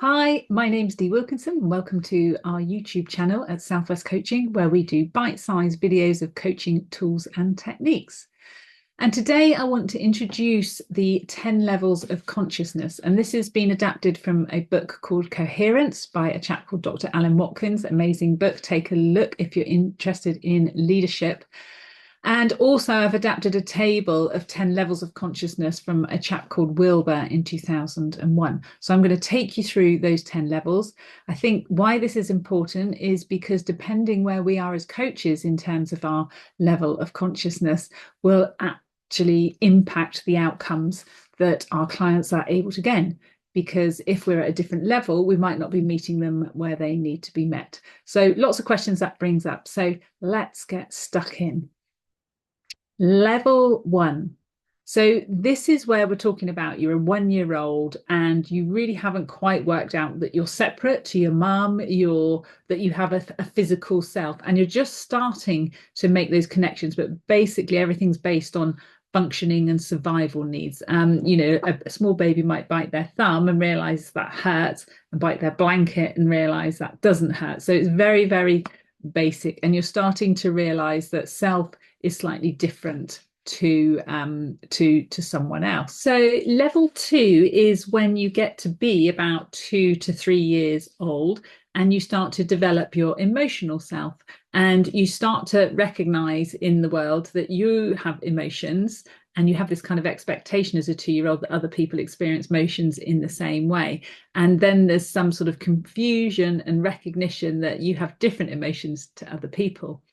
Hi, my name's Dee Wilkinson, and welcome to our YouTube channel at Southwest Coaching, where we do bite-sized videos of coaching tools and techniques. And today I want to introduce the 10 levels of consciousness. And this has been adapted from a book called Coherence by a chap called Dr. Watkins. Amazing book. Take a look if you're interested in leadership. And also I've adapted a table of 10 levels of consciousness from a chap called Wilber in 2001. So I'm going to take you through those 10 levels. I think why this is important is because depending where we are as coaches in terms of our level of consciousness will actually impact the outcomes that our clients are able to gain. Because if we're at a different level, we might not be meeting them where they need to be met. So lots of questions that brings up. So let's get stuck in. Level 1. So this is where we're talking about you're a 1-year-old and you really haven't quite worked out that you're separate to your mum, that you have a physical self, and you're just starting to make those connections. But basically everything's based on functioning and survival needs. A small baby might bite their thumb and realize that hurts, and bite their blanket and realize that doesn't hurt. So it's very, very basic, and you're starting to realize that self is slightly different to someone else. So level 2 is when you get to be about 2 to 3 years old and you start to develop your emotional self, and you start to recognize in the world that you have emotions, and you have this kind of expectation as a 2-year-old that other people experience emotions in the same way. And then there's some sort of confusion and recognition that you have different emotions to other people.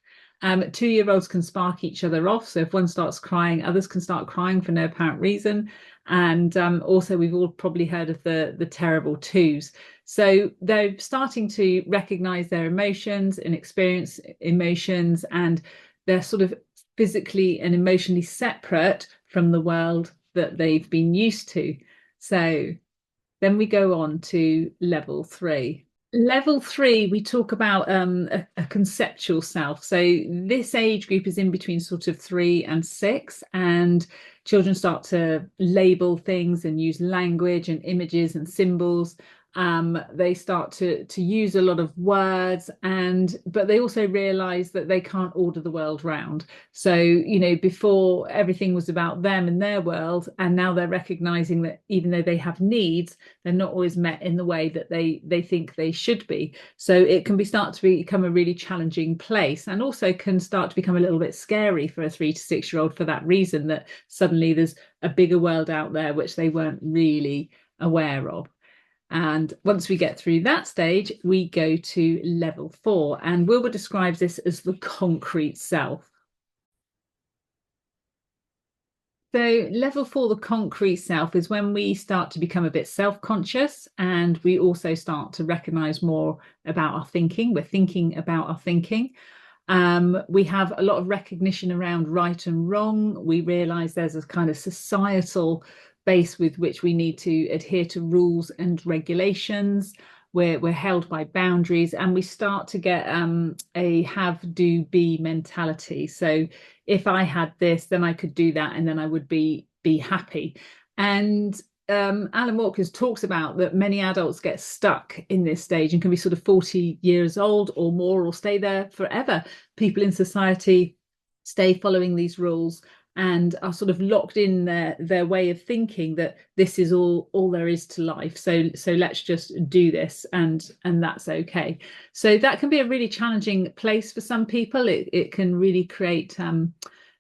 2-year-olds can spark each other off. So if one starts crying, others can start crying for no apparent reason. And also, we've all probably heard of the terrible twos. So they're starting to recognize their emotions and experience emotions, and they're sort of physically and emotionally separate from the world that they've been used to. So then we go on to level 3. Level 3, we talk about a conceptual self. So this age group is in between sort of 3 and 6, and children start to label things and use language and images and symbols. They start to use a lot of words, but they also realize that they can't order the world round. So, before everything was about them and their world, and now they're recognizing that even though they have needs, they're not always met in the way that they think they should be. So it can start to become a really challenging place, and also can start to become a little bit scary for a 3 to 6-year-old for that reason, that suddenly there's a bigger world out there which they weren't really aware of. And once we get through that stage, we go to level 4. And Wilber describes this as the concrete self. So level 4, the concrete self, is when we start to become a bit self-conscious, and we also start to recognize more about our thinking. We're thinking about our thinking. We have a lot of recognition around right and wrong. We realize there's a kind of societal base with which we need to adhere to rules and regulations. We're held by boundaries, and we start to get a have, do, be mentality. So if I had this, then I could do that, and then I would be happy. And Watkins talks about that many adults get stuck in this stage and can be sort of 40 years old or more, or stay there forever. People in society stay following these rules and are sort of locked in their way of thinking that this is all there is to life. So let's just do this, and that's okay. So that can be a really challenging place for some people. It can really create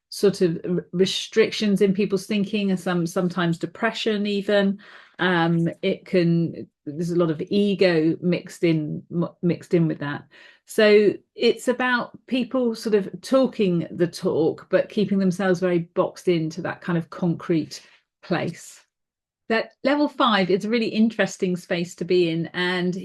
sort of restrictions in people's thinking, and sometimes depression even. There's a lot of ego mixed in with that. So it's about people sort of talking the talk, but keeping themselves very boxed into that kind of concrete place. That level 5 is a really interesting space to be in, and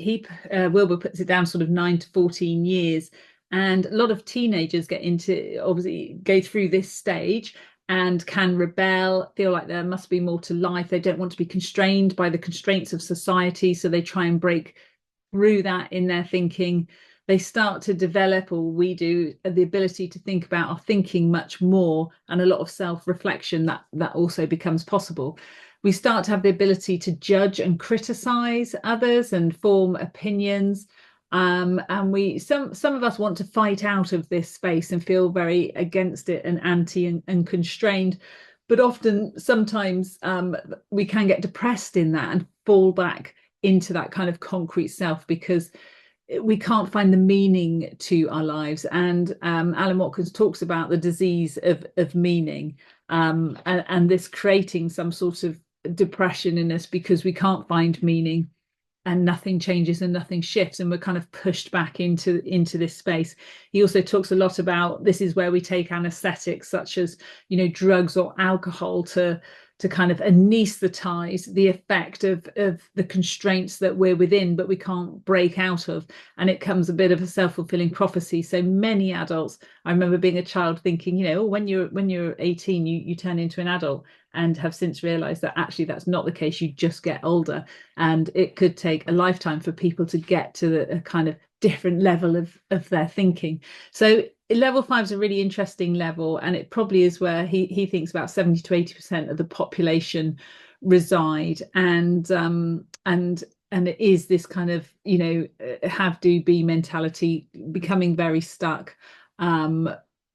Wilber puts it down sort of 9 to 14 years. And a lot of teenagers obviously go through this stage and can rebel, feel like there must be more to life. They don't want to be constrained by the constraints of society, so they try and break through that in their thinking. They start to develop, or we do, the ability to think about our thinking much more, and a lot of self-reflection that also becomes possible. We start to have the ability to judge and criticize others and form opinions. And some of us want to fight out of this space and feel very against it and anti and constrained. But often, sometimes we can get depressed in that and fall back into that kind of concrete self because we can't find the meaning to our lives. And Alan Watkins talks about the disease of meaning, and this creating some sort of depression in us because we can't find meaning and nothing changes and nothing shifts, and we're kind of pushed back into this space. He also talks a lot about this is where we take anesthetics such as, you know, drugs or alcohol to kind of anesthetize the effect of the constraints that we're within, but we can't break out of. And it comes a bit of a self-fulfilling prophecy. So many adults, I remember being a child thinking, you know, when you're 18, you turn into an adult, and have since realized that actually that's not the case. You just get older, and it could take a lifetime for people to get to a kind of different level of their thinking. So level 5 is a really interesting level, and it probably is where he thinks about 70 to 80% of the population reside. And it is this kind of, you know, have do be mentality, becoming very stuck,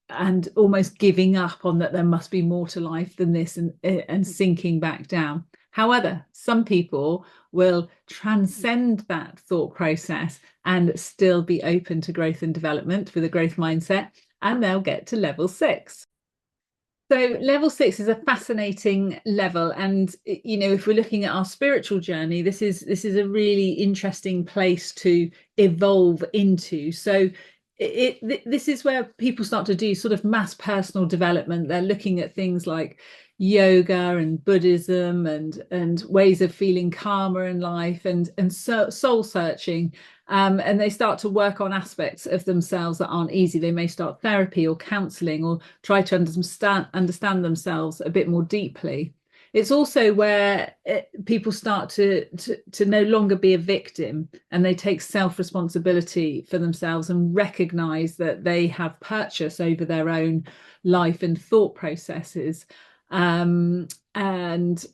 and almost giving up on that there must be more to life than this, and sinking back down. However, some people will transcend that thought process and still be open to growth and development with a growth mindset, and they'll get to level 6. So level 6 is a fascinating level, and you know, if we're looking at our spiritual journey, this is a really interesting place to evolve into. So this is where people start to do sort of mass personal development. They're looking at things like yoga and Buddhism and ways of feeling calmer in life, and soul searching. And they start to work on aspects of themselves that aren't easy. They may start therapy or counseling, or try to understand themselves a bit more deeply. It's also where people start to no longer be a victim, and they take self-responsibility for themselves and recognize that they have purchase over their own life and thought processes, and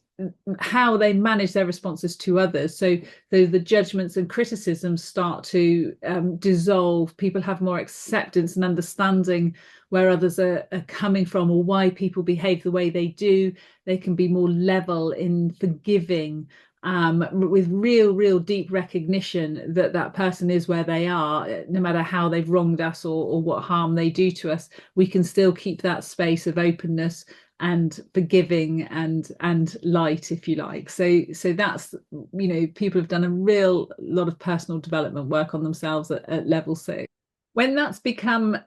how they manage their responses to others. So the judgments and criticisms start to dissolve. People have more acceptance and understanding where others are coming from, or why people behave the way they do. They can be more level in forgiving, with real deep recognition that that person is where they are, no matter how they've wronged us or what harm they do to us. We can still keep that space of openness and forgiving and light, if you like. So that's, you know, people have done a real lot of personal development work on themselves at level 6. When that's become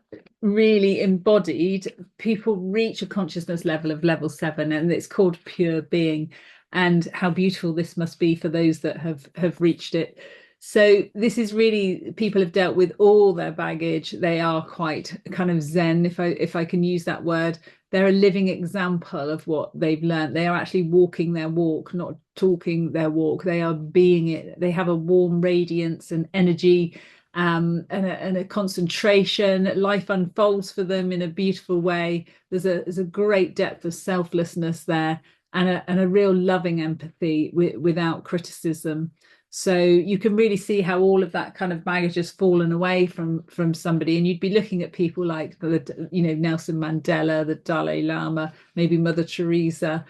really embodied, people reach a consciousness level of level 7, and it's called pure being. And how beautiful this must be for those that have reached it. So this is really, people have dealt with all their baggage. They are quite kind of zen, if I can use that word. They're a living example of what they've learned. They are actually walking their walk, not talking their walk. They are being it. They have a warm radiance and energy, and a concentration. Life unfolds for them in a beautiful way. There's a great depth of selflessness there, and a real loving empathy without criticism. So you can really see how all of that kind of baggage has fallen away from somebody, and you'd be looking at people like Nelson Mandela, the Dalai Lama, maybe Mother Teresa,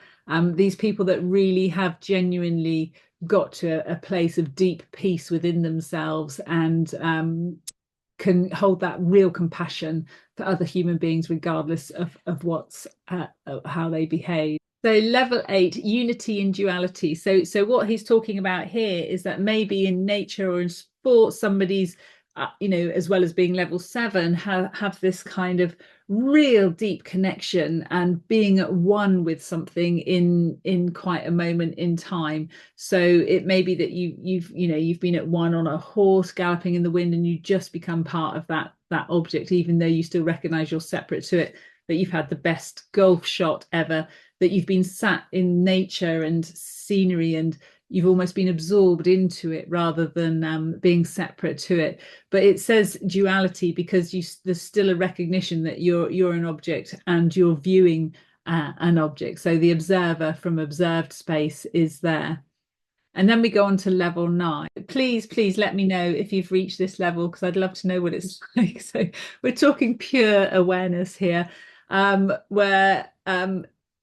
these people that really have genuinely got to a place of deep peace within themselves, and can hold that real compassion for other human beings, regardless of what's how they behave. So level 8, unity in duality. So what he's talking about here is that maybe in nature or in sports, somebody's, as well as being level 7, have this kind of real deep connection and being at one with something in quite a moment in time. So it may be that you've been at one on a horse galloping in the wind, and you just become part of that object, even though you still recognize you're separate to it. That you've had the best golf shot ever, that you've been sat in nature and scenery, and you've almost been absorbed into it rather than being separate to it. But it says duality because there's still a recognition that you're an object, and you're viewing an object. So the observer from observed space is there. And then we go on to level 9. Please let me know if you've reached this level, because I'd love to know what it's like. So we're talking pure awareness here, where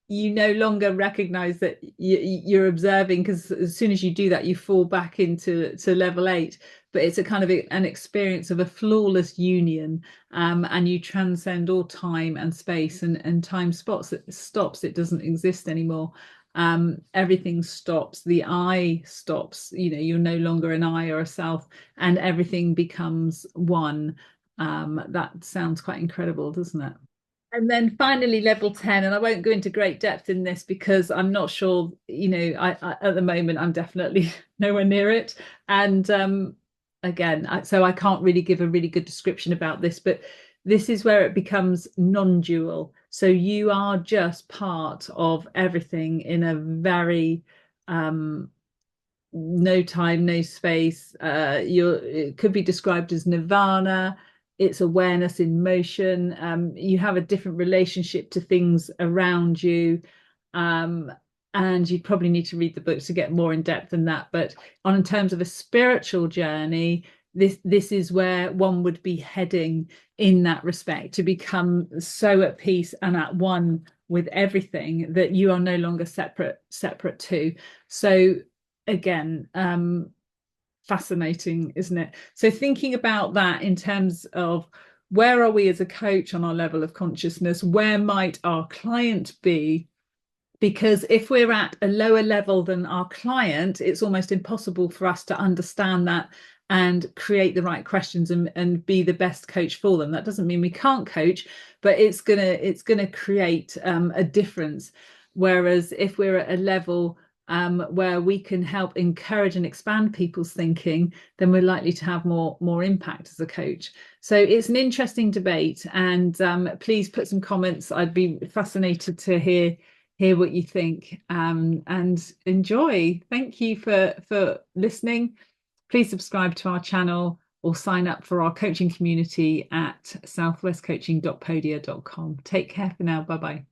you no longer recognize that you're observing, because as soon as you do that, you fall back into level 8. But it's a kind of an experience of a flawless union, and you transcend all time and space, and time stops. It doesn't exist anymore. Everything stops, the I stops, you're no longer an I or a self, and everything becomes one. That sounds quite incredible, doesn't it? And then finally, level 10, and I won't go into great depth in this because I'm not sure, I at the moment, I'm definitely nowhere near it. And again, so I can't really give a really good description about this, but this is where it becomes non-dual. So you are just part of everything in a very no time, no space. It could be described as nirvana. It's awareness in motion. You have a different relationship to things around you. And you probably need to read the book to get more in depth than that. But in terms of a spiritual journey, this is where one would be heading in that respect, to become so at peace and at one with everything that you are no longer separate too. So again, fascinating, isn't it? So thinking about that in terms of where are we as a coach on our level of consciousness, where might our client be? Because if we're at a lower level than our client, it's almost impossible for us to understand that and create the right questions and be the best coach for them. That doesn't mean we can't coach, but it's gonna create a difference. Whereas if we're at a level where we can help encourage and expand people's thinking, then we're likely to have more impact as a coach. So it's an interesting debate, and please put some comments. I'd be fascinated to hear what you think, and enjoy. Thank you for listening. Please subscribe to our channel or sign up for our coaching community at southwestcoaching.podia.com. Take care for now. Bye bye.